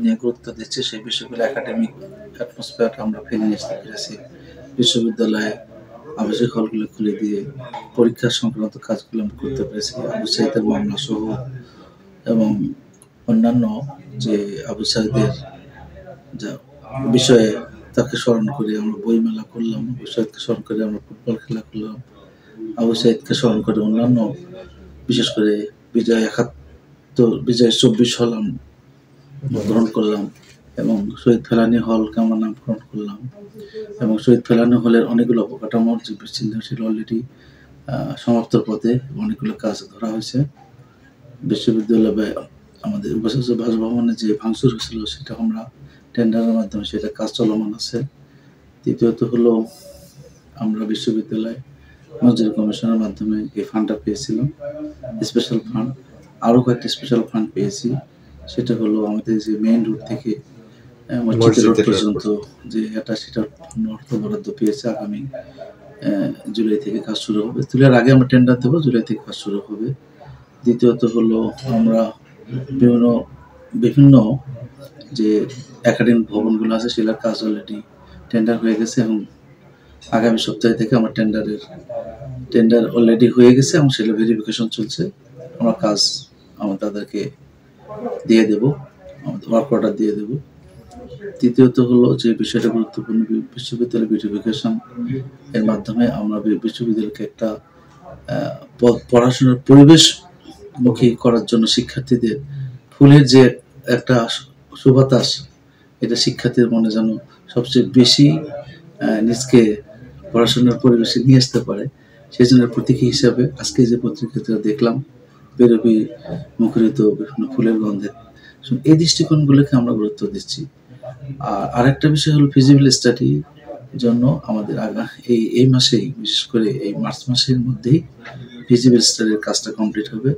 নিয়ে গুরুত্ব দিচ্ছে সেই বিষয়গুলো একাডেমিক অ্যাটমসফিয়ার আমরা ফিরে আসতে পেরেছি। বিশ্ববিদ্যালয়ে আবাসিক হলগুলো খুলে দিয়ে পরীক্ষা সংক্রান্ত কাজগুলো আমরা করতে পেরেছি। আবু সাঈদের মামলা সহ এবং অন্যান্য যে আবু সাঈদের যা বিষয়ে তাকে স্মরণ করে আমরা বইমেলা করলাম, আবু সাঈদকে স্মরণ করে আমরা ফুটবল খেলা করলাম, আবু সাঈদকে স্মরণ করে অন্যান্য বিশেষ করে বিজয় 24 হল গ্রহণ করলাম এবং শহীদ ফেলানী হলকে আমরা নামকরণ করলাম এবং শহীদ ফেলানী হলের অনেকগুলো অবকাঠামোর যে বিচ্ছিন্নশীল অলরেডি সমাপ্ত পথে অনেকগুলো কাজ ধরা হয়েছে। বিশ্ববিদ্যালয়ে আমাদের উপাচার্য বাসভবনে যে ভাঙচুর হয়েছিল সেটা আমরা টেন্ডারের মাধ্যমে সেটা কাজ চলমান আছে। দ্বিতীয়ত হলো আমরা বিশ্ববিদ্যালয় মঞ্জুরি কমিশনের মাধ্যমে এই ফান্ডটা পেয়েছিলাম, স্পেশাল ফান্ড। আরও কয়েকটি স্পেশাল ফান্ড পেয়েছি। সেটা হলো আমাদের যে মেইন রোড থেকে মসজিদ রোড পর্যন্ত যে সেটার অর্থ বরাদ্দ পেয়েছে। আগামী জুলাই থেকে কাজ শুরু হবে। জুলাইয়ের আগে আমরা টেন্ডার দেবো, জুলাই থেকে কাজ শুরু হবে। দ্বিতীয়ত হলো আমরা বিভিন্ন যে একাডেমিক ভবনগুলো আছে সেটার কাজ অলরেডি টেন্ডার হয়ে গেছে এবং আগামী সপ্তাহে থেকে আমার টেন্ডার অলরেডি হয়ে গেছে এবং সেটা ভেরিফিকেশন চলছে। আমরা কাজ তাদেরকে দিয়ে দেব, আমাদের ওয়ার্ক অর্ডার দিয়ে দেব। তৃতীয়ত হলো যে বিষয়টা গুরুত্বপূর্ণ, বিশ্ববিদ্যালয় বিউটিফিকেশন এর মাধ্যমে আমরা বিশ্ববিদ্যালয়কে একটা পড়াশোনার পরিবেশমুখী করার জন্য শিক্ষার্থীদের ফুলের যে একটা সুবাতাস, এটা শিক্ষার্থীর মনে যেন সবচেয়ে বেশি নিজকে পড়াশোনার পরিবেশে নিয়ে আসতে পারে, সেই জন্য প্রতীকী হিসাবে আজকে যে পত্রিকাটা দেখলাম বেরোবি মুখরিত বিভিন্ন ফুলের গন্ধে, এই দৃষ্টিকোণগুলোকে আমরা গুরুত্ব দিচ্ছি। আর আরেকটা বিষয় হলো ফিজিবিল স্টাডি জন্য আমাদের এই মাসেই, বিশেষ করে এই মার্চ মাসের মধ্যেই ফিজিবিল স্টাডির কাজটা কমপ্লিট হবে।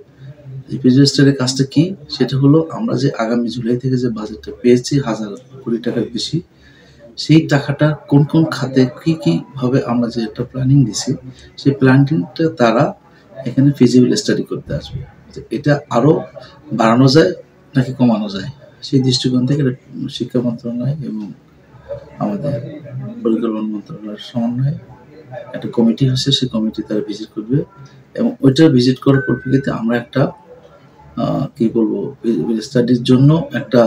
এই ফিজিবিল স্টাডির কাজটা কি, সেটা হলো আমরা যে আগামী জুলাই থেকে যে বাজেটটা পেয়েছি 1000 কোটি টাকার বেশি, সেই টাকাটা কোন কোন খাতে কি ভাবে আমরা যে একটা প্ল্যানিং দিছি, সেই প্ল্যানিংটা তারা এখানে ফিজিবিল স্টাডি করতে আসবে। এটা আরো বাড়ানো যায় নাকি কমানো যায়, সেই দৃষ্টিকোণ থেকে শিক্ষা মন্ত্রণালয় এবং আমাদের পরিকল্পনা মন্ত্রণালয়ের সমন্বয়ে একটা কমিটি হচ্ছে, সেই কমিটি তারা ভিজিট করবে এবং ওইটা ভিজিট করার পরিপ্রেক্ষিতে আমরা একটা কি বলবো স্টাডির জন্য একটা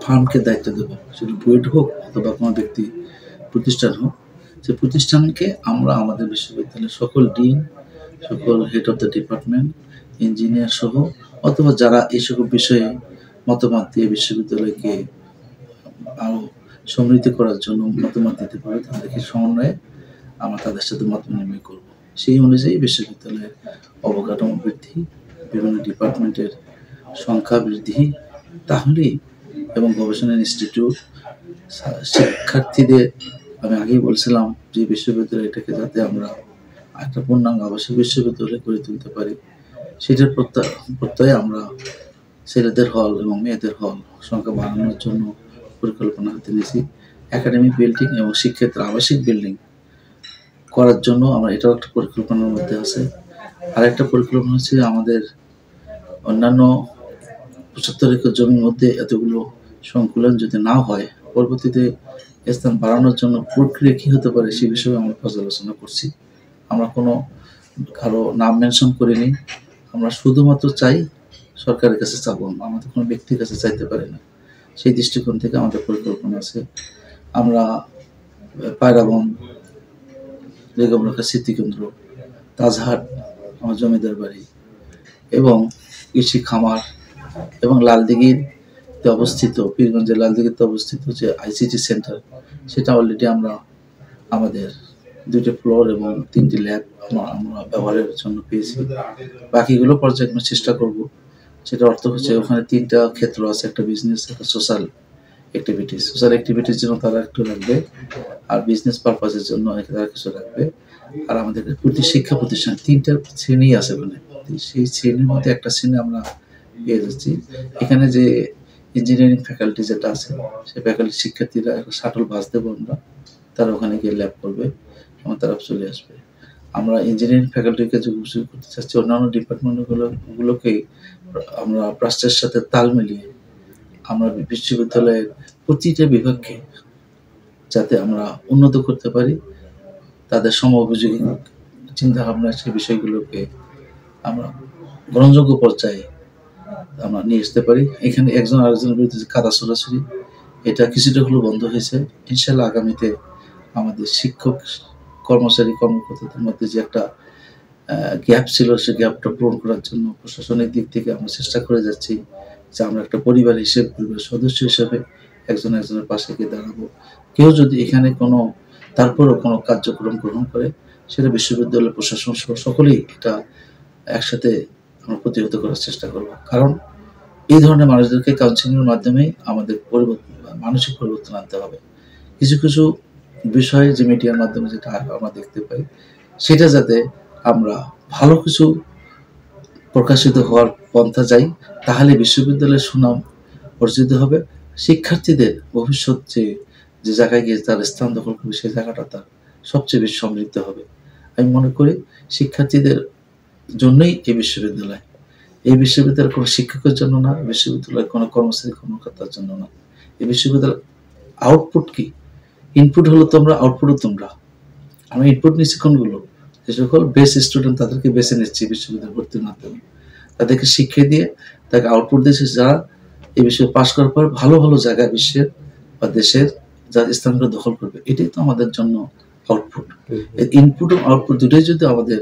ফার্মকে দায়িত্ব দেব, সেটা বুয়েট হোক অথবা কোনো ব্যক্তি প্রতিষ্ঠান হোক। সেই প্রতিষ্ঠানকে আমরা আমাদের বিশ্ববিদ্যালয়ের সকল ডিন, সকল head of the department, engineer সহ অথবা যারা এই সকল বিষয়ে মতামত দিয়ে বিশ্ববিদ্যালয়কে আরো সমৃদ্ধ করার জন্য মতামত দিতে পারে, তাদেরকে সমন্বয়ে আমরা তাদের সাথে মত বিনিময় করব। সেই অনুযায়ী বিশ্ববিদ্যালয়ের অবকাঠামো বৃদ্ধি, বিভিন্ন ডিপার্টমেন্টের সংখ্যা বৃদ্ধি, তাহলেই এবং গবেষণা ইনস্টিটিউট শিক্ষার্থীদের, আমি আগেই বলছিলাম যে বিশ্ববিদ্যালয়টাকে যাতে আমরা একটা পূর্ণাঙ্গ আবাসিক বিশ্ববিদ্যালয় করে তুলতে পারি, সেটার প্রত্যয়ে আমরা ছেলেদের হল এবং মেয়েদের হল সংখ্যা বাড়ানোর জন্য পরিকল্পনা হাতে নিয়েছি। একাডেমিক বিল্ডিং এবং শিক্ষার্থীর আবাসিক বিল্ডিং করার জন্য আমরা এটাও একটা পরিকল্পনার মধ্যে আছে। আরেকটা পরিকল্পনা হচ্ছে আমাদের অন্যান্য 75 একর জমির মধ্যে এতগুলো সংকুলন যদি না হয়, পরবর্তীতে স্থান বাড়ানোর জন্য প্রক্রিয়া কি হতে পারে সে বিষয়ে আমরা পর্যালোচনা করছি। আমরা কোনো কারো নাম মেনশন করিনি, আমরা শুধুমাত্র চাই সরকারের কাছে চাবো, আমাদের কোনো ব্যক্তির কাছে চাইতে পারি না। সেই দৃষ্টিকোণ থেকে আমাদের পরিকল্পনা আছে। আমরা পায়রাবন, বেগমরক্ষা স্মৃতিকেন্দ্র, তাজহাট আমার জমিদার বাড়ি এবং কৃষি খামার এবং লালদিঘিতে অবস্থিত, পীরগঞ্জের লালদিঘিতে অবস্থিত যে আইসিটি সেন্টার, সেটা অলরেডি আমরা আমাদের 2টি ফ্লোর এবং 3টি ল্যাব আমরা ব্যবহারের জন্য পেয়েছি। বাকিগুলো পর্যায়ক্রমে চেষ্টা করব। সেটা অর্থ হচ্ছে ওখানে 3টা ক্ষেত্র আছে, একটা বিজনেস, একটা সোশ্যাল অ্যাক্টিভিটিস জন্য তারা একটু রাখবে, আর বিজনেস পারপাসের জন্য তারা কিছু রাখবে। আর আমাদের প্রতি শিক্ষা প্রতিষ্ঠান 3টা শ্রেণী আছে ওখানে, সেই শ্রেণীর মধ্যে একটা শ্রেণী আমরা পেয়ে যাচ্ছি। এখানে যে ইঞ্জিনিয়ারিং ফ্যাকাল্টি যেটা আছে, সেই ফ্যাকাল্টি শিক্ষার্থীরা একটা শাটল বাস দেবো আমরা, তারা ওখানে গিয়ে ল্যাব করবে এবং তারা চলে আসবে। আমরা ইঞ্জিনিয়ারিং ফ্যাকাল্টিকে যোগাযোগ করতে চাচ্ছি অন্যান্য ডিপার্টমেন্টগুলোকেই আমরা রাষ্ট্রের সাথে তাল মিলিয়ে আমরা বিশ্ববিদ্যালয়ের প্রতিটা বিভাগকে যাতে আমরা উন্নত করতে পারি, তাদের সময়োপযোগী চিন্তাভাবনা সেই বিষয়গুলোকে আমরা গ্রহণযোগ্য পর্যায়ে আমরা নিয়ে আসতে পারি। এখানে একজন আরেকজনের বিরুদ্ধে যে কাদা ছোড়াছুড়ি, এটা কিছুটা হলেও বন্ধ হয়েছে। ইনশাল্লাহ আগামীতে আমাদের শিক্ষক, কর্মচারী, কর্মকর্তাদের মধ্যে যে একটা গ্যাপ ছিল, সেই গ্যাপটা পূরণ করার জন্য প্রশাসনিক দিক থেকে আমরা চেষ্টা করে যাচ্ছি যে আমরা একটা পরিবার হিসেবে, পরিবারের সদস্য হিসেবে একজন একজনের পাশে গিয়ে দাঁড়াবো। কেউ যদি এখানে কোনো তারপরও কোনো কার্যক্রম গ্রহণ করে, সেটা বিশ্ববিদ্যালয় প্রশাসন সহ সকলেই এটা একসাথে আমরা প্রতিহত করার চেষ্টা করব। কারণ এই ধরনের মানুষদেরকে কাউন্সিলিংয়ের মাধ্যমেই আমাদের পরিবর্তন, মানসিক পরিবর্তন আনতে হবে। কিছু কিছু বিষয় যে মিডিয়ার মাধ্যমে যেটা আমরা দেখতে পাই, সেটা যাতে আমরা ভালো কিছু প্রকাশিত হওয়ার পন্থা যাই, তাহলে বিশ্ববিদ্যালয়ের সুনাম অর্জিত হবে। শিক্ষার্থীদের ভবিষ্যৎ যে জায়গায় গিয়ে তার স্থান দখল করবে, সেই জায়গাটা তার সবচেয়ে বেশি সমৃদ্ধ হবে। আমি মনে করি শিক্ষার্থীদের জন্যই এই বিশ্ববিদ্যালয়। এই বিশ্ববিদ্যালয় কোনো শিক্ষকের জন্য না, বিশ্ববিদ্যালয় কোনো কর্মচারী কর্মকর্তার জন্য না। এই বিশ্ববিদ্যালয় আউটপুট কি? ইনপুট হলো তোমরা, আউটপুটও তোমরা। আমি ইনপুট নিচ্ছি কোনগুলো? যে সকল বেস্ট স্টুডেন্ট, তাদেরকে বেছে নিচ্ছি বিশ্ববিদ্যালয় ভর্তির মাধ্যমে, তাদেরকে শিক্ষা দিয়ে তাকে আউটপুট দিয়েছে, যারা এই বিষয়ে পাশ করার পর ভালো ভালো জায়গায় বিশ্বের বা দেশের যার স্থানগুলো দখল করবে। এটাই তো আমাদের জন্য আউটপুট। ইনপুট এবং আউটপুট দুটোই যদি আমাদের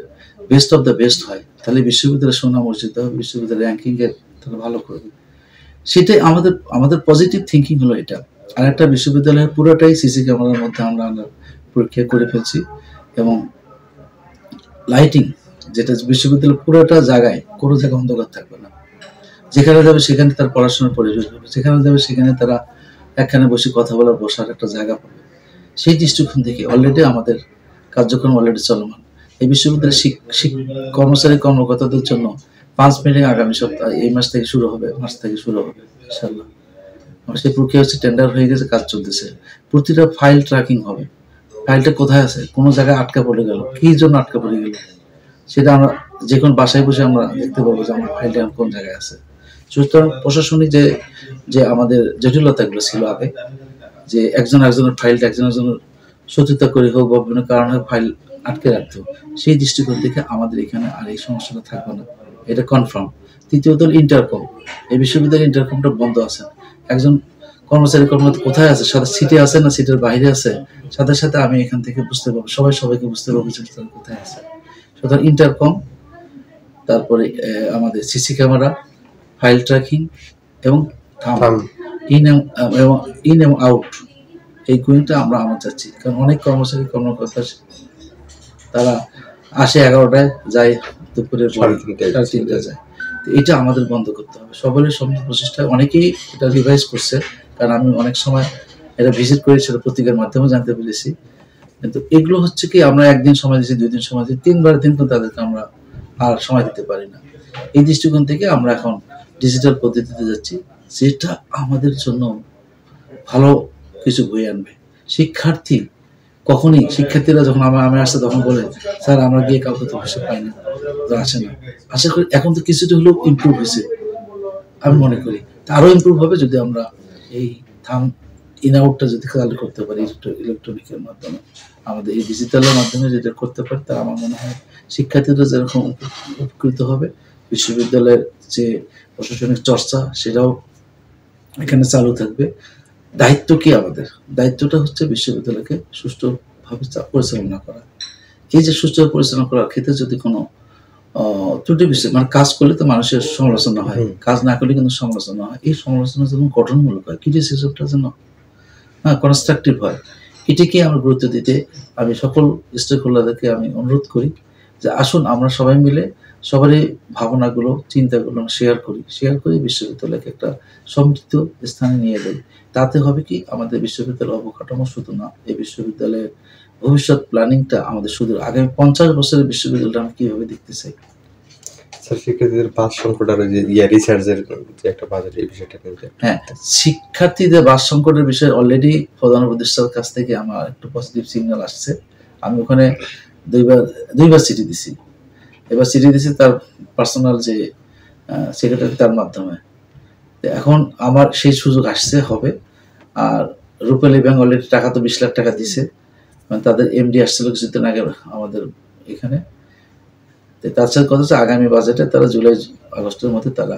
বেস্ট অফ দ্য বেস্ট হয়, তাহলে বিশ্ববিদ্যালয়ের সুনাম অর্জিত হবে, বিশ্ববিদ্যালয়ের র্যাঙ্কিং এর তারা ভালো করবে। সেটাই আমাদের পজিটিভ থিঙ্কিং হলো এটা। আর একটা বিশ্ববিদ্যালয়ের পুরোটাই সিসি ক্যামেরার মধ্যে আমরা পরীক্ষা করে ফেলছি, এবং লাইটিং, যেটা বিশ্ববিদ্যালয়ের পুরোটা জায়গায় কোনো জায়গায় অন্ধকার থাকবে না। যেখানে যাবে সেখানে তার পড়াশোনার পরিবেশ হবে, যেখানে যাবে সেখানে তারা একখানে বসে কথা বসার একটা জায়গা পাবে। সেই দৃষ্টিকোণ থেকে অলরেডি আমাদের কার্যক্রম অলরেডি চলমান। এই বিশ্ববিদ্যালয়ের কর্মচারী কর্মকর্তাদের জন্য 5 মিটিং আগামী সপ্তাহ, এই মাস থেকে শুরু হবে, মাস থেকে শুরু হবে ইনশাআল্লাহ। সেই প্রক্রিয়া হচ্ছে, টেন্ডার হয়ে গেছে, কাজ চলতেছে। প্রতিটা ফাইল ট্র্যাকিং হবে, ফাইলটা কোথায় আছে, কোনো জায়গায় আটকা পড়ে গেল, কি জন্য আটকা পড়ে গেল, সেটা আমরা যে কোনো বাসায় বসে আমরা দেখতে পাবো যে আমার ফাইলটা কোন জায়গায় আছে। সুতরাং প্রশাসনিক যে আমাদের জটিলতাগুলো ছিল আগে, যে একজন একজনের ফাইলটা একজন একজনের শত্রুতা করে হোক বা বিভিন্ন কারণে ফাইল আটকে রাখতো, সেই দৃষ্টিকোণ থেকে আমাদের এখানে আর এই সমস্যাটা থাকবে না, এটা কনফার্ম। তৃতীয়ত হল ইন্টারকম। এই বিশ্ববিদ্যালয়ের ইন্টারকমটা বন্ধ আছে। একজন কর্মচারী কর্মকর্তা কোথায় আছে, সাথে সিটে আছে না সিটের বাইরে আছে, সাথে সাথে আমি এখান থেকে বুঝতে পারবো, সবাইকে বুঝতে পারবো যে কোথায় আছে। সুতরাং ইন্টারকম, তারপরে আমাদের সিসি ক্যামেরা, ফাইল ট্র্যাকিং এবং ইন এবং আউট, এই গুণটা আমরা চাচ্ছি। কারণ অনেক কর্মচারী কর্মকর্তা তারা আসে 11টায়, যায় দুপুরে 3:30 যায়। তো এটা আমাদের বন্ধ করতে হবে। সকলের সম্মিলিত প্রচেষ্টায় অনেকেই এটা রিভাইজ করছে, কারণ আমি অনেক সময় এটা ভিজিট করেছি, সেটা পত্রিকার মাধ্যমে জানতে পেরেছি। কিন্তু এগুলো হচ্ছে কি, আমরা একদিন সময় দিচ্ছি, 2 দিন সময় দিচ্ছি, 3বার দিন কিন্তু তাদেরকে আমরা আর সময় দিতে পারি না। এই দৃষ্টিকোণ থেকে আমরা এখন ডিজিটাল পদ্ধতিতে যাচ্ছি, যেটা আমাদের জন্য ভালো কিছু বয়ে আনবে। শিক্ষার্থীরা যখন আমি আসছে তখন বলে, স্যার আমরা গিয়ে কাউকে তো বসে পাই না, আসে না। আশা করি এখন তো কিছুটা হলেও ইমপ্রুভ হয়েছে, আমি মনে করি আরো ইমপ্রুভ হবে যদি আমরা এই ইন আউটটা যদি খেয়াল করতে পারি ইলেকট্রনিকের মাধ্যমে, আমাদের এই ডিজিটালের মাধ্যমে যেটা করতে পারি, তা আমার মনে হয় শিক্ষার্থীরা যেরকম উপকৃত হবে, বিশ্ববিদ্যালয়ের যে প্রশাসনিক চর্চা সেটাও এখানে চালু থাকবে। দায়িত্ব কি আমাদের? দায়িত্বটা হচ্ছে বিশ্ববিদ্যালয়কে সুষ্ঠুভাবে পরিচালনা করা। এই যে সুষ্ঠুভাবে পরিচালনা করার ক্ষেত্রে যদি কোনো ত্রুটি বিষয়, মানে কাজ করলে তো মানুষের সমালোচনা হয়, কাজ না করলে কিন্তু সমালোচনা হয়। এই সমালোচনা যেন গঠনমূলক হয়, ক্রিটিসিজমটা যেন কনস্ট্রাকটিভ হয়, এটিকে আমরা গুরুত্ব দিতে আমি সকল স্টেক হোল্ডারদেরকে আমি অনুরোধ করি যে আসুন আমরা সবাই মিলে সবারই ভাবনাগুলো, চিন্তাগুলো শেয়ার করি বিশ্ববিদ্যালয়কে একটা সমৃদ্ধ স্থানে নিয়ে যাই। তাতে হবে কি, আমাদের বিশ্ববিদ্যালয় অবকাঠামো শুধু না, এই বিশ্ববিদ্যালয়ের ভবিষ্যৎ প্ল্যানিংটা আমাদের শুধু আগামী 50 বছরের বিশ্ববিদ্যালয়টা আমরা কিভাবে দেখতে চাই। শিক্ষার্থীদের বাস সংকট আর রিসার্চের যে একটা বাজেট, এই বিষয়টা কিন্তু শিক্ষার্থীদের বাস সংকটের বিষয়ে অলরেডি প্রধান উপদেষ্টার কাছ থেকে আমার একটু পজিটিভ সিগন্যাল আসছে। আমি ওখানে দুইবার চিঠি দিছি। এবার চিঠি দিছি তার পার্সোনাল যে সেক্রেটারি, তার মাধ্যমে। এখন আমার সেই সুযোগ আসছে হবে। আর রূপালী ব্যাংক অলরেডি টাকা তো 20 লাখ টাকা দিছে, মানে তাদের এমডি আসছিল কিছুদিন আগে আমাদের এখানে। তার সাথে কথা হচ্ছে আগামী বাজেটে তারা জুলাই আগস্টের মধ্যে তারা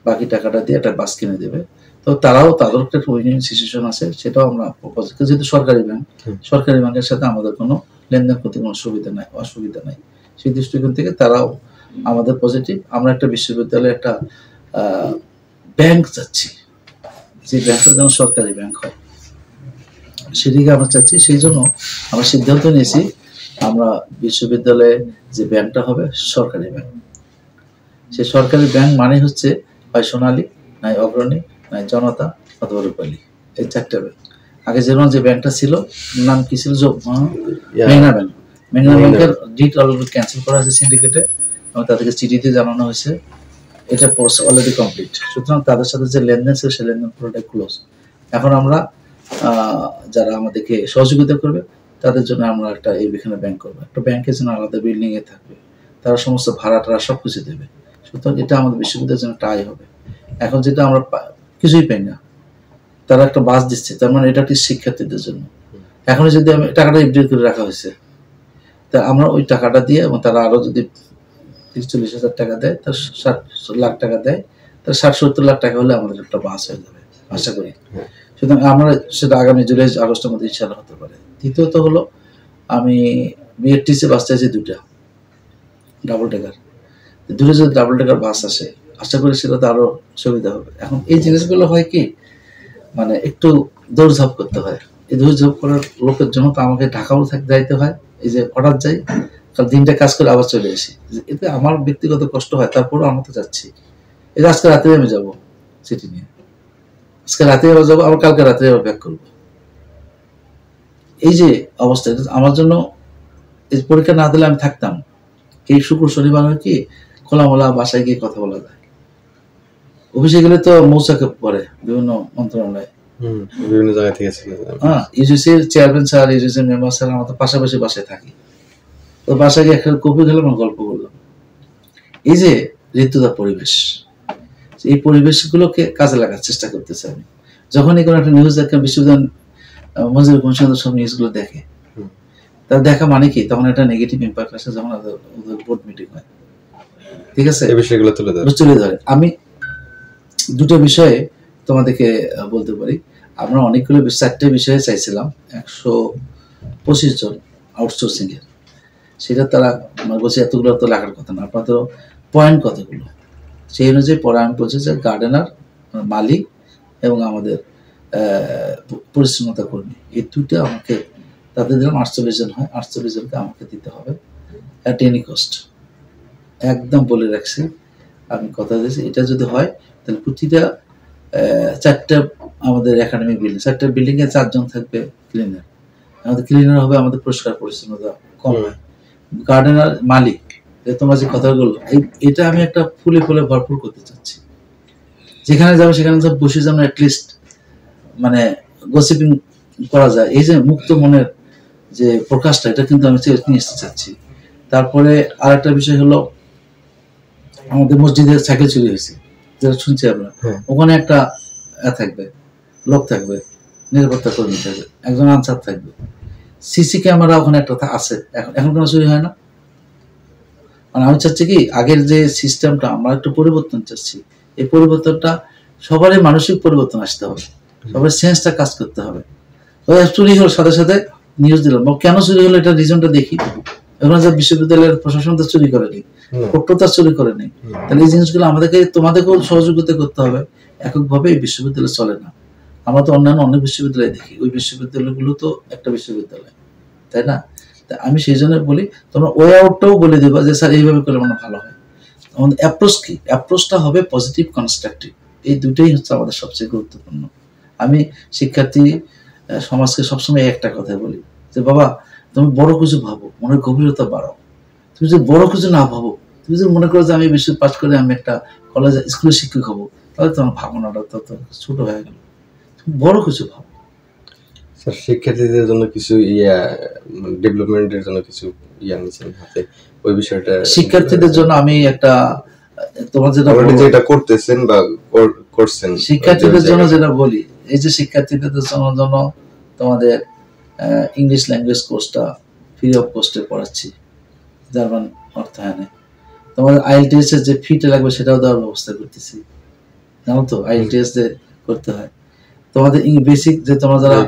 বাকি টাকাটা দিয়ে একটা বাস কিনে দেবে। তো তারাও তাদের একটা উইনিং সিচুয়েশন আছে, সেটাও আমরা প্রপোজ করি। যেহেতু সরকারি ব্যাংক, সরকারি ব্যাংকের সাথে আমাদের কোনো লেনদেন করতে কোনো অসুবিধা নাই। সেই দৃষ্টিকোণ থেকে তারাও আমাদের পজিটিভ। আমরা একটা বিশ্ববিদ্যালয়ে একটা ব্যাংক চাচ্ছি, যে ব্যাংকটা যেন সরকারি ব্যাংক হয়, সেদিকে আমরা চাচ্ছি। সেই জন্য আমরা সিদ্ধান্ত নিয়েছি আমরা বিশ্ববিদ্যালয়ে যে ব্যাংকটা হবে সরকারি ব্যাংক। সেই সরকারি ব্যাংক মানে হচ্ছে হয় সোনালী, নাই অগ্রণী, নাই জনতা অথবা রূপালী, এই 4টা ব্যাংক। আগে যেমন যে ব্যাংকটা ছিল, নাম কি ছিল, মেঘনা ব্যাংক। মেঘনা ব্যাংকের ডিট অলরেডি ক্যান্সেল করা হয়েছে সিন্ডিকেটে, এবং তাদেরকে চিঠিতে জানানো হয়েছে এটা পোস্ট অলরেডি কমপ্লিট। সুতরাং তাদের সাথে যে লেনদেন ছিল সেই লেনদেন পুরোটাই ক্লোজ। এখন আমরা যারা আমাদেরকে সহযোগিতা করবে তাদের জন্য আমরা একটা এখানে ব্যাংক করবো, একটা ব্যাংকের জন্য আলাদা বিল্ডিং এ থাকবে, তারা সমস্ত ভাড়া টাড়া সবকিছু দেবে। সুতরাং এটা আমাদের বিশ্ববিদ্যালয়ের জন্য একটা আয় হবে। এখন যেটা আমরা কিছুই পাই না, তারা একটা বাস দিচ্ছে, তার মানে এটা কি শিক্ষার্থীদের জন্য। এখন যদি আমি টাকাটা এফডি করে রাখা হয়েছে, তা আমরা ওই টাকাটা দিয়ে, এবং তারা আরো যদি 30-40 হাজার টাকা দেয়, তার 60 লাখ টাকা দেয়, তার 60-70 লাখ টাকা হলে আমাদের একটা বাস হয়ে যাবে আশা করি। সুতরাং আমরা সেটা আগামী জুলাই আগস্টের মধ্যে ইনশাআল্লাহ হতে পারে। দ্বিতীয়ত হলো আমি বিআরটিসি বাস চাইছি 2টা ডাবল টেকার। দূরে যদি ডাবল টেকার বাস আসে, আশা করি সেটা তো আরো সুবিধা হবে। এখন এই জিনিসগুলো হয় কি, মানে একটু দৌড়ঝাঁপ করতে হয়। এই দৌড়ঝাঁপ করার লোকের জন্য তো আমাকে ঢাকাও যাইতে হয়, এই যে হঠাৎ যাই, কাল দিনটা কাজ করে আবার চলে আসি, এতে আমার ব্যক্তিগত কষ্ট হয়। তারপরও আমরা তো যাচ্ছি। এই যে আজকে রাতে আমি যাবো চিঠি নিয়ে, আজকে রাতে আবার যাবো, আবার কালকে রাতে আবার ব্যাক করবো। এই যে অবস্থা, আমার জন্য এই পরীক্ষা না দিলে আমি থাকতাম। এই শুক্র শনিবার হয় কি খোলামেলা বাসায় গিয়ে কথা বলা যায়। অফিসে গেলে তো মৌচাকে পড়ে বিভিন্ন মন্ত্রণালয়, বিভিন্ন জায়গা থেকে ইউজিসির চেয়ারম্যান স্যার, ইউজিসির মেম্বার স্যার, আমরা তো পাশাপাশি বাসায় থাকি। তো বাসায় গিয়ে একটা কপি খেলাম, গল্প করলাম। এই যে ঋতুদার পরিবেশ, এই পরিবেশগুলোকে কাজে লাগার চেষ্টা করতেছে আমি। যখনই কোনো একটা নিউজ দেখে, বিশ্ববিদ্যালয় মঞ্জুরি কমিশন সব নিউজগুলো দেখে, তার দেখা মানে কি, তখন একটা নেগেটিভ ইম্প্যাক্ট আসে যখন ওদের বোর্ড মিটিং হয়। ঠিক আছে, এই বিষয়গুলো তুলে ধরে। আমি 2টা বিষয়ে তোমাদেরকে বলতে পারি। আমরা অনেকগুলো 4টে বিষয়ে চাইছিলাম 125 জন আউটসোর্সিং এর, সেটা তারা বলছে এতগুলো তো লাগার কথা না, আপনাদের পয়েন্ট কতগুলো। সেই অনুযায়ী পরে আমি বলছি যে গার্ডেনার, মালি এবং আমাদের পরিচ্ছন্নতা কর্মী, এই 2টা আমাকে তাদের দিলাম। 48 জন হয়, 48 জনকে আমাকে দিতে হবে অ্যাট এনি কস্ট। একদম বলে রাখছি, আমি কথা দিয়েছি, এটা যদি হয় তাহলে প্রতিটা 4টা আমাদের একাডেমিক বিল্ডিং, 4টা বিল্ডিং এ 4 জন থাকবে ক্লিনার। আমাদের ক্লিনার হবে আমাদের পরিষ্কার পরিচ্ছন্নতা কম হয়। গার্ডেনার, মালিক, তোমরা যে কথাগুলো, এটা আমি একটা ফুলে ফুলে ভরপুর করতে চাচ্ছি। যেখানে যাবো সেখানে সব বসে যেন অ্যাটলিস্ট মানে গসিপিং করা যায়, এই যে মুক্ত মনের যে প্রকাশটা, এটা কিন্তু আমি নিয়ে আসতে চাচ্ছি। তারপরে আরেকটা বিষয় হলো, আমাদের মসজিদের সাইকেল চুরি হয়েছে, যেটা শুনছি আমরা, ওখানে একটা থাকবে, লোক থাকবে, নিরাপত্তা কর্মী থাকবে, একজন আনসার থাকবে, সিসি ক্যামেরা ওখানে একটা আছে। এখন কোনো চুরি হয় না। মানে আমি চাচ্ছি কি, আগের যে সিস্টেমটা আমরা একটু পরিবর্তন চাচ্ছি। এই পরিবর্তনটা সবারই মানসিক পরিবর্তন আসতে হবে, সবার সেন্সটা কাজ করতে হবে। চুরি হওয়ার সাথে সাথে নিউজ দিলাম, কেন চুরি হলো এটা রিজনটা দেখি। এখন যে বিশ্ববিদ্যালয়ের প্রশাসন তো চুরি করেনি, প্রত্যতা চুরি করেনি, তাহলে এই জিনিসগুলো আমাদেরকে, তোমাদেরকেও সহযোগিতা করতে হবে। এককভাবে এই বিশ্ববিদ্যালয় চলে না। আমরা তো অন্যান্য অনেক বিশ্ববিদ্যালয় দেখি, ওই বিশ্ববিদ্যালয়গুলো তো একটা বিশ্ববিদ্যালয়, তাই না? আমি সেই জন্য বলি, তোমরা ওয়ে আউটটাও বলে দেবা যে স্যার এইভাবে করলে মানে ভালো হয়। আমাদের অ্যাপ্রোচ কি, অ্যাপ্রোচটা হবে পজিটিভ, কনস্ট্রাকটিভ। এই দুটোই হচ্ছে আমাদের সবচেয়ে গুরুত্বপূর্ণ। আমি শিক্ষার্থী সমাজকে সবসময় একটা কথা বলি যে বাবা, তুমি বড় কিছু ভাবো, মনের গভীরতা বাড়াও। তুমি যদি বড় কিছু না ভাবো, তুমি যদি মনে করো যে আমি বিশ্ব পাস করে আমি একটা কলেজ স্কুলের শিক্ষক হবো, তাহলে তোমার ভাবনাটা তত ছোট হয়ে গেল। তুমি বড় কিছু ভাবো। স্যার, শিক্ষার্থীদের জন্য কিছু ডেভেলপমেন্টের জন্য কিছু নিচ্ছেন হাতে, ওই বিষয়টা? শিক্ষার্থীদের জন্য আমি একটা, তোমার যেটা করতেছেন বা করছেন শিক্ষার্থীদের জন্য যেটা বলি, এই যে শিক্ষার্থীদের জন্য তোমাদের ইংলিশ ল্যাঙ্গুয়েজ কোর্সটা ফ্রি অফ কস্টে পড়াচ্ছি জার্মান অর্থায়নে। তোমাদের আইএলটিএস এর যে ফিটা লাগবে সেটাও দেওয়ার ব্যবস্থা করতেছি, জানো তো আইএলটিএস যে করতে হয়। তোমাদের বেসিক যে তোমরা যারা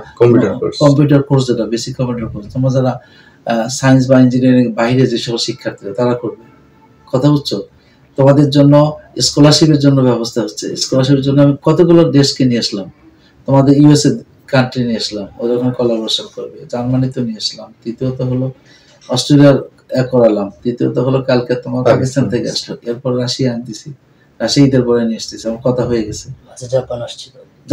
কম্পিউটার কোর্স, যেটা বেসিক কম্পিউটার কোর্স, তোমরা যারা সায়েন্স বা ইঞ্জিনিয়ারিং বাইরে যে সকল শিক্ষার্থীরা তারা করবে, কথা বুঝছো? তোমাদের জন্য স্কলারশিপের জন্য ব্যবস্থা হচ্ছে। স্কলারশিপের জন্য আমি কতগুলো দেশকে নিয়ে আসলাম, তোমাদের ইউএসএ কান্ট্রি নিয়ে আসলাম, ওরা ওখানে কোলাবোরেশন করবে। জার্মানিতে নিয়ে আসলাম, তৃতীয়ত হলো অস্ট্রেলিয়ার করালাম, তৃতীয়ত হলো কালকে তোমার পাকিস্তান থেকে আসলো, এরপর রাশিয়া আনতেছি, রাশিয়া ঈদের পরে নিয়ে আসতেছি, আমার কথা হয়ে গেছে।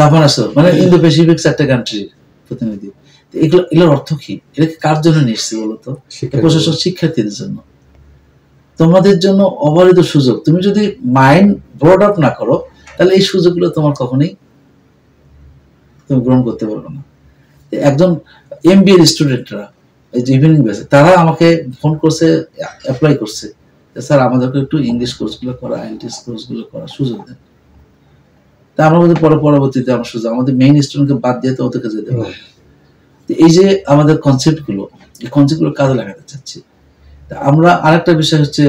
জাপান আসলো, মানে ইন্দো প্যাসিফিক 4টা কান্ট্রির প্রতিনিধি। এগুলোর অর্থ কি? এটা কার জন্য নিয়ে এসছি বলতো? প্রশাসন শিক্ষার্থীদের জন্য, তোমাদের জন্য অবারিত সুযোগ। তুমি যদি মাইন্ড ব্রড আপ না করো তাহলে এই সুযোগগুলো তোমার কখনোই তুমি গ্রহণ করতে পারবে না। একজন এমবিএ স্টুডেন্টরা এই যে ইভিনিং ব্যাচে, তারা আমাকে ফোন করছে, অ্যাপ্লাই করছে, স্যার আমাদেরকে একটু ইংলিশ কোর্সগুলো করা, আইএলটিএস কোর্সগুলো করার সুযোগ দেন। তা আমরা বলতে পরবর্তীতে আমার সুযোগ, আমাদের মেইন স্টুডেন্টকে বাদ দিয়ে তো ওদেরকে যেতে হবে। এই যে আমাদের কনসেপ্টগুলো, এই কনসেপ্টগুলো কাজে লাগাতে চাচ্ছি। আমরা আরেকটা বিষয় হচ্ছে,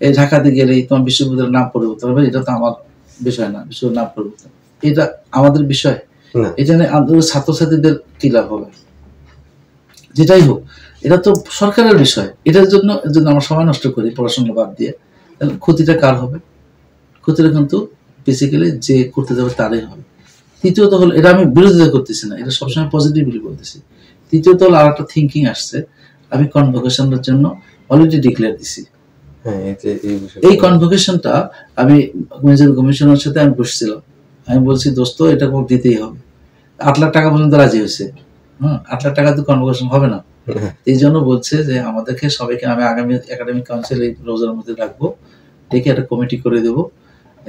এই ঢাকাতে গেলেই তোমার বিশ্ববিদ্যালয়ের নাম পরিবর্তন হবে, এটা তো আমার বিষয় না, বিশ্ববিদ্যালয়ের নাম পরিবর্তন এটা আমাদের বিষয়। এটা নিয়ে ছাত্রছাত্রীদের কি লাভ হবে? যেটাই হোক, এটা তো সরকারের বিষয়। এটার জন্য আমরা সময় নষ্ট করি পড়াশোনা বাদ দিয়ে, তাহলে ক্ষতিটা কার হবে? ক্ষতিটা কিন্তু বেসিক্যালি যে করতে যাবে তারই হবে। তৃতীয়ত হলো, এটা আমি বিরোধিতা করতেছি না, এটা সবসময় পজিটিভলি বলতেছি। তৃতীয়ত হলো আর একটা থিঙ্কিং আসছে, আমি কনভোকেশনের জন্য অলরেডি ডিক্লেয়ার দিছি। এই কনভোকেশনটা আমি কমিশনের সাথে আমি বসছিলাম, আমি বলছি দোস্ত এটা কোনো দিতেই হবে। 8 লাখ টাকা পর্যন্ত রাজি হয়েছে। 8 লাখ টাকা তো কনভোকেশন হবে না। এই জন্য বলছে যে আমাদেরকে সবাইকে আমি আগামী একাডেমিক কাউন্সিল এই রোজার মধ্যে রাখবো, ডেকে একটা কমিটি করে দেবো,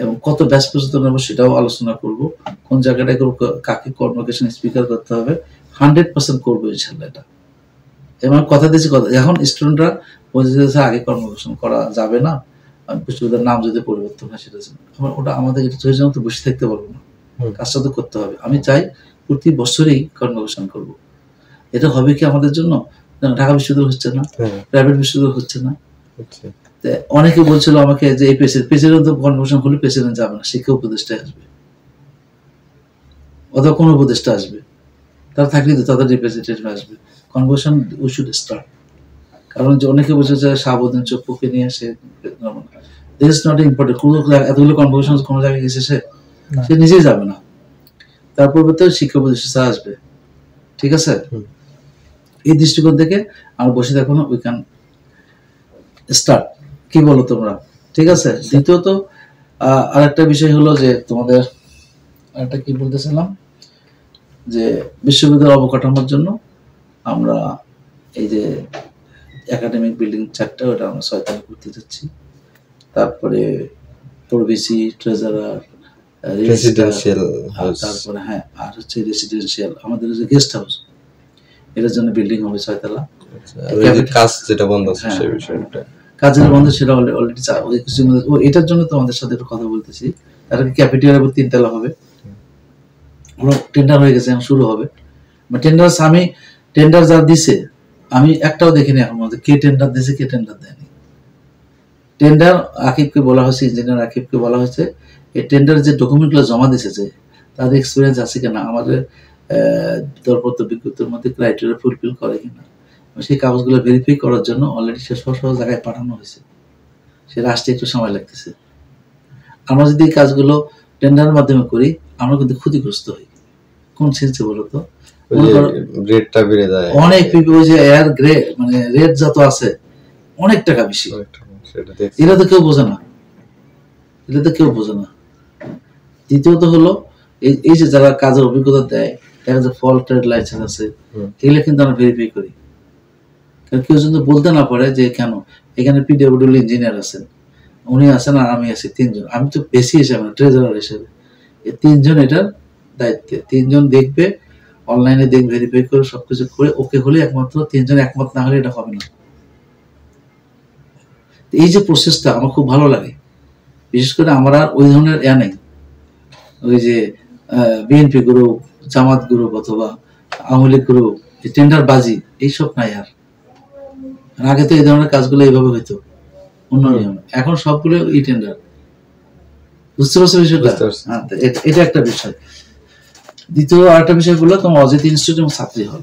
এবং কত ব্যাচ পর্যন্ত নেবো সেটাও আলোচনা করবো, কোন জায়গাটায় কাকে কনভোকেশন স্পিকার করতে হবে, 100% করবো ইনশাল্লাহ। এটা এবং কথা দিয়েছি, কথা এখন স্টুডেন্টরা বলছে আগে কনভোকেশন করা যাবে না, বিশ্ববিদ্যালয়ের নাম যদি পরিবর্তন হয় সেটা ওটা আমাদের এটা জন্য তো বসে থাকতে পারবো না, কাজটা তো করতে হবে। আমি চাই প্রতি বছরই কনভোকেশন করব। এটা হবে কি আমাদের জন্য? ঢাকা বিশ্ববিদ্যালয় হচ্ছে না, প্রাইভেট বিশ্ববিদ্যালয় হচ্ছে না। অনেকে বলছিল আমাকে যে এই প্রেসিডেন্ট কনভোকেশন হলে প্রেসিডেন্ট যাবে না, শিক্ষা উপদেষ্টা আসবে অথবা কোন উপদেষ্টা আসবে, তারা থাকলে তো তাদের রিপ্রেজেন্টেটিভ আসবে। Convocation we should start. কারণ যে অনেকে বলছে যে শাহাবুদ্দিন চপ্পুকে নিয়ে আসে, দিস ইজ নট ইম্পর্টেন্ট। এতগুলো কনভোকেশন কোনো জায়গায় গেছে সে নিজেই যাবে না, তারপর তো শিক্ষা উপদেষ্টা আসবে। ঠিক আছে, এই দৃষ্টিকোণ থেকে আমরা বসে থাকবো না, উই ক্যান স্টার্ট। কি বলো তোমরা? ঠিক আছে। দ্বিতীয়ত আরেকটা বিষয় হলো যে তোমাদের আরেকটা কি বলতেছিলাম, যে বিশ্ববিদ্যালয় অবকাঠামোর জন্য আমরা এই যে একাডেমিক বিল্ডিং 4টা, ওটা আমরা 6তলা করতে যাচ্ছি। তারপরে প্রভিসি, ট্রেজারার, রেসিডেন্সিয়াল, তারপরে হ্যাঁ আর হচ্ছে রেসিডেন্সিয়াল, আমাদের যে গেস্ট হাউস, এটার জন্য বিল্ডিং হবে 6তলা। কাজ যেটা বন্ধ আছে সেই বিষয়টা, কাজের বন্ধ সেটা অলরেডি এটার জন্য তোমাদের সাথে একটু কথা বলতেছি। তার ক্যাপিটাল 3তলা হবে, টেন্ডার হয়ে গেছে, এখন শুরু হবে। আমি টেন্ডার যা দিছে আমি একটাও দেখিনি এখন মধ্যে, কে টেন্ডার দিয়েছে কে টেন্ডার দেয়নি। টেন্ডার আকিবকে বলা হয়েছে, ইঞ্জিনিয়ার আকিবকে বলা হয়েছে এই টেন্ডার যে ডকুমেন্টগুলো জমা দিয়েছে তাদের এক্সপিরিয়েন্স আছে কিনা, আমাদের দরপত্র বিজ্ঞপ্তির মধ্যে ক্রাইটেরিয়া ফুলফিল করে কিনা, সেই কাগজগুলো ভেরিফাই করার জন্য অলরেডি সে সব জায়গায় পাঠানো হয়েছে। সেটা আসতে একটু সময় লাগতেছে। আমরা যদি এই কাজগুলো টেন্ডারের মাধ্যমে করি আমরা কিন্তু ক্ষতিগ্রস্ত হই। কোন সেন্সে বলো তো? রেটটা বেড়ে যায় অনেক, ওই যে এয়ার গ্রে মানে রেট যত আছে অনেক টাকা বেশি, এটা তো কেউ বোঝে না, এটা তো কেউ বোঝে না। দ্বিতীয়ত হলো এই যে যারা কাজের অভিজ্ঞতা দেয়, দেখা যায় ফল ট্রেড লাইসেন্স আছে, এগুলো কিন্তু আমরা ভেরিফাই করি। কারণ কেউ যদি বলতে না পারে যে কেন এখানে পিডব্লিউডি ইঞ্জিনিয়ার আছেন, উনি আছেন আর আমি আছি, 3জন, আমি তো বেশি হিসাবে না, ট্রেজারার হিসেবে, এই 3জন এটার দায়িত্বে, 3জন দেখবে, অনলাইনে দেখ, ভেরিফাই করে সবকিছু করে ওকে হলে একমাত্র 3জন একমত না হলে এটা হবে না। এই যে প্রসেসটা আমার খুব ভালো লাগে, বিশেষ করে আমার আর ওই ধরনের নেই, ওই যে বিএনপি গ্রুপ, জামাত গ্রুপ অথবা আওয়ামী লীগ গ্রুপ, টেন্ডার বাজি এইসব নাই আর। আগে তো এই ধরনের কাজগুলো এইভাবে হইতো অন্য নিয়মে, এখন সবগুলো ই টেন্ডার। বুঝতে পারছো বিষয়টা? এটা একটা বিষয়। দ্বিতীয় আরেকটা বিষয় বললো তোমার অজিত ইনস্টিটিউট এবং ছাত্রী হল,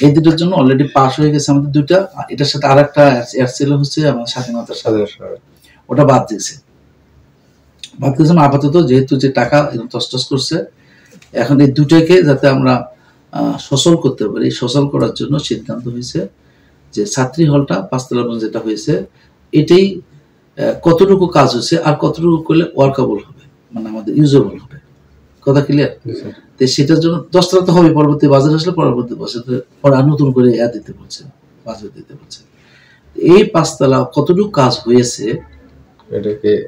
এই দুটোর জন্য অলরেডি পাস হয়ে গেছে আমাদের দুইটা। এটার সাথে আর একটা ছিল হচ্ছে আমার স্বাধীনতার সাথে, ওটা বাদ দিয়েছে। বাদ দিয়েছে আপাতত, যেহেতু যে টাকা তসতস করছে, এখন এই দুটাকে যাতে আমরা সচল করতে পারি, সচল করার জন্য সিদ্ধান্ত হয়েছে যে ছাত্রী হলটা 5 তলা পর্যন্ত যেটা হয়েছে, এটাই কতটুকু কাজ হয়েছে আর কতটুকু করলে ওয়ার্কেবল হবে, মানে আমাদের ইউজেবল হবে। কথা ক্লিয়ার? তো সেটার জন্য 10 তলা তো হবে, পরবর্তী বাজার আসলে পরবর্তী বছরে নতুন করে দিতে বলছে, বাজার দিতে বলছে। এই 5 তলা কতটুকু কাজ হয়েছে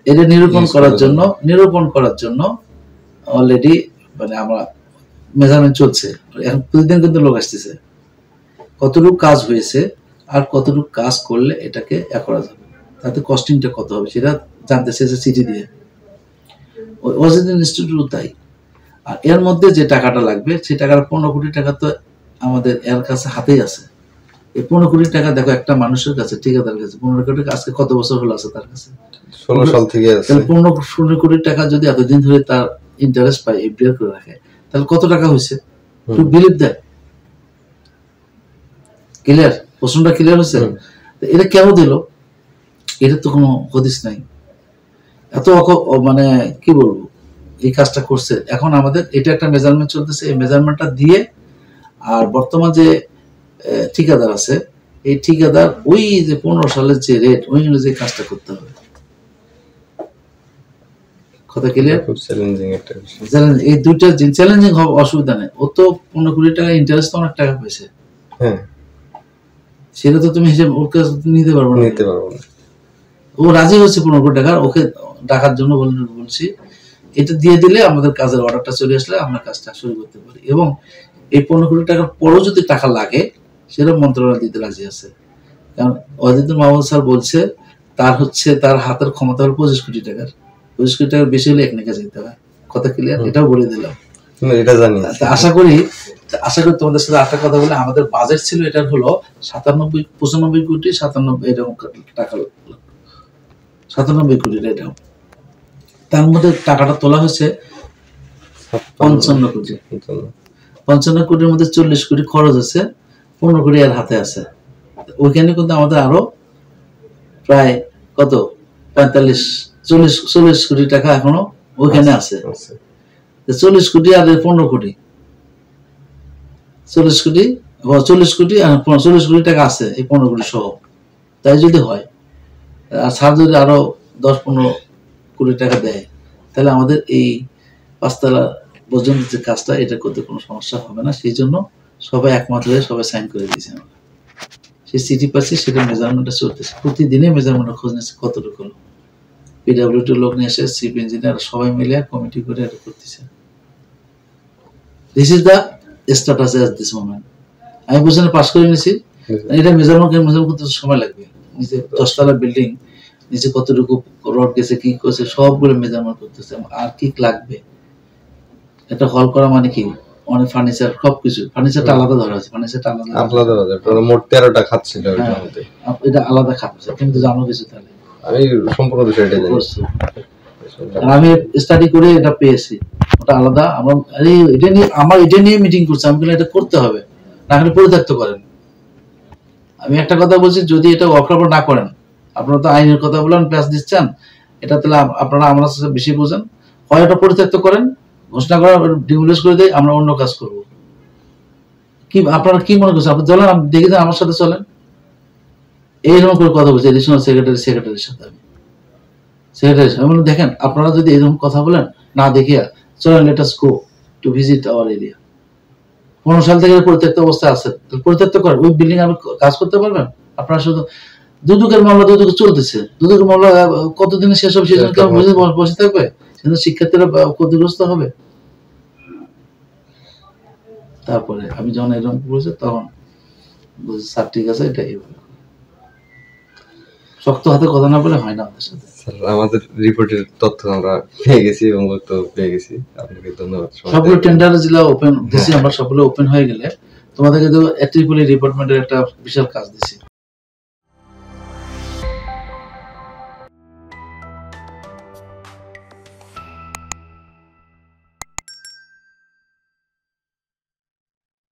এটা নিরূপণ করার জন্য অলরেডি মানে আমরা মেজারমেন্ট চলছে। এখন প্রতিদিন কিন্তু লোক আসতেছে, কতটুকু কাজ হয়েছে আর কতটুকু কাজ করলে এটাকে করা যাবে, তাতে কস্টিংটা কত হবে সেটা জানতে চেয়েছে চিঠি দিয়ে। ওই অজিত ইনস্টিটিউট তাই। আর এর মধ্যে যে টাকাটা লাগবে সেই টাকাটা 15 কোটি টাকা তো আমাদের এর কাছে হাতেই আছে। এই 15 কোটি টাকা দেখো একটা মানুষের কাছে, ঠিকাদার কাছে 15 কোটি টাকা আজকে কত বছর হলো আছে তার কাছে, 16 সাল থেকে আছে। 15 কোটি টাকা যদি এতদিন ধরে তার ইন্টারেস্ট পায়, এফডিআর করে রাখে, তাহলে কত টাকা হয়েছে? To believe that. ক্লিয়ার? প্রশ্নটা ক্লিয়ার হয়েছে? এটা কেন দিল? এটা তো কোনো হদিস নাই। এত মানে কি বলবো, এই কাজটা করছে। এখন আমাদের এটা একটা মেজারমেন্ট চলতেছে, এই মেজারমেন্টটা দিয়ে আর বর্তমান যে ঠিকাদার আছে, এই ঠিকাদার ওই যে 15 সালের যে রেট, ওই অনুযায়ী কাজটা করতে হবে। কথা ক্লিয়ার? খুব চ্যালেঞ্জিং একটা বিষয়। এই দুইটা চ্যালেঞ্জিং হবে, অসুবিধা নেই। ও তো 15 কোটি টাকা ইন্টারেস্ট তো অনেক টাকা পেয়েছে, হ্যাঁ, সেটা তো তুমি হিসেব ওর কাছে নিতে পারবো না। ও রাজি হচ্ছে 15 কোটি টাকা, ওকে টাকার জন্য বলছি এটা দিয়ে দিলে আমাদের কাজের অর্ডারটা চলে আসলে আমরা কাজটা শুরু করতে পারি। এবং এই 15 কোটি টাকার পরও যদি টাকা লাগে সেটা মন্ত্রণালয় দিতে রাজি আছে। কারণ অজিত মাহমুদ স্যার বলছে তার হাতের ক্ষমতা হল 25 কোটি টাকার। 25 কোটি টাকার বেশি হলে একনিকা যেতে হয়। কথা ক্লিয়ার? এটাও বলে দিলাম। এটা জানি। আশা করি তোমাদের সাথে একটা কথা বলে, আমাদের বাজেট ছিল এটার হলো 95 কোটি 97 এরকম টাকা, 97 কোটি এটাও। তার মধ্যে টাকাটা তোলা হয়েছে 55 কোটি। 55 কোটির মধ্যে 40 কোটি খরচ আছে, 15 কোটি আর হাতে আছে। ওইখানে কিন্তু আমাদের আরো প্রায় কত 40 কোটি টাকা এখনো ওইখানে আছে। 40 কোটি আর 15 কোটি, 40 কোটি আর 40 কোটি টাকা আছে এই 15 কোটি সহ। তাই যদি হয় আর স্যার যদি আরো 10-15 কোটি টাকা দেয়, তাহলে আমাদের এই 5 তলা পর্যন্ত যে কাজটা এটা করতে কোনো সমস্যা হবে না। সেই জন্য সবাই একমত হয়ে সবাই সাইন করে দিয়েছে। আমরা সেই চিঠি পাচ্ছি, সেটা মেজারমেন্টটা চলতেছে, প্রতিদিনে মেজারমেন্ট খোঁজ নিচ্ছে কতটুকু হলো। পিডব্লিউডি লোক নিয়ে এসে চিফ ইঞ্জিনিয়ার সবাই মিলে কমিটি করে এটা করতেছে। This is the status at this moment. আমি বুঝলে পাস করে নিয়েছি, এটা মেজারমেন্ট করতে সময় লাগবে। নিচে 10 তলা বিল্ডিং, নিচে কতটুকু রড গেছে, কি করছে, সবগুলো মেজারমেন্ট করতেছে। আর কি লাগবে, এটা হল করা মানে কি অনেক ফার্নিচার, সবকিছু ফার্নিচারটা আলাদা ধরা আছে, ফার্নিচারটা আলাদা মোট 13টা খাত ছিল এর মধ্যে। এটা আলাদা খাত আছে, তুমি তো জানো কিছু। তাহলে আমি সম্পূর্ণ বিষয়টা জানি, আমি স্টাডি করে এটা পেয়েছি। ওটা আলাদা। এটা নিয়ে মিটিং করছি, আমি এটা করতে হবে, না হলে পরিত্যক্ত করেন। আমি একটা কথা বলছি, যদি এটা ওয়ার্কআউট না করেন, আপনারা তো আইনের কথা বলেন, প্লাস দিচ্ছেন, এটা তাহলে আপনারা আমার কাছে বেশি বোঝেন। হয় এটা পরিত্যক্ত করেন, ঘোষণা করা ডিমোলিশ করে দেয়, আমরা অন্য কাজ করব। কি আপনারা কি মনে করছেন? আপনি চলেন, আপনি দেখে যান, আমার সাথে চলেন। এইরকম করে কথা বলছি এডিশনাল সেক্রেটারির সাথে। আমি দেখেন, আপনারা যদি এরকম কথা বলেন না দেখিয়া, চলেন let us go to visit our area. 15 সাল থেকে পরিত্যক্ত অবস্থা আছে, পরিত্যক্ত করেন। ওই বিল্ডিং আপনি কাজ করতে পারবেন? আপনারা শুধু দুদকের মামলা চলতেছে, দুদকের মামলা কতদিনে শেষ হবে সেজন্য কেউ বসে থাকবে? সেজন্য শিক্ষার্থীরা ক্ষতিগ্রস্ত হবে। তারপরে আমি যখন এরকম বলছি, তখন বলছি স্যার ঠিক আছে, এটা এইভাবে শক্ত হাতে কথা না বলে হয় না আমাদের সাথে। স্যার আমাদের রিপোর্টের তথ্য আমরা পেয়ে গেছি এবং বক্তব্য পেয়ে গেছি, আপনাকে ধন্যবাদ। সবগুলো টেন্ডার জেলা ওপেন দিছি আমরা, সবগুলো ওপেন হয়ে গেলে তোমাদেরকে তো অ্যাট্রিপলি ডিপার্টমেন্টের একটা বিশাল কাজ দিছি।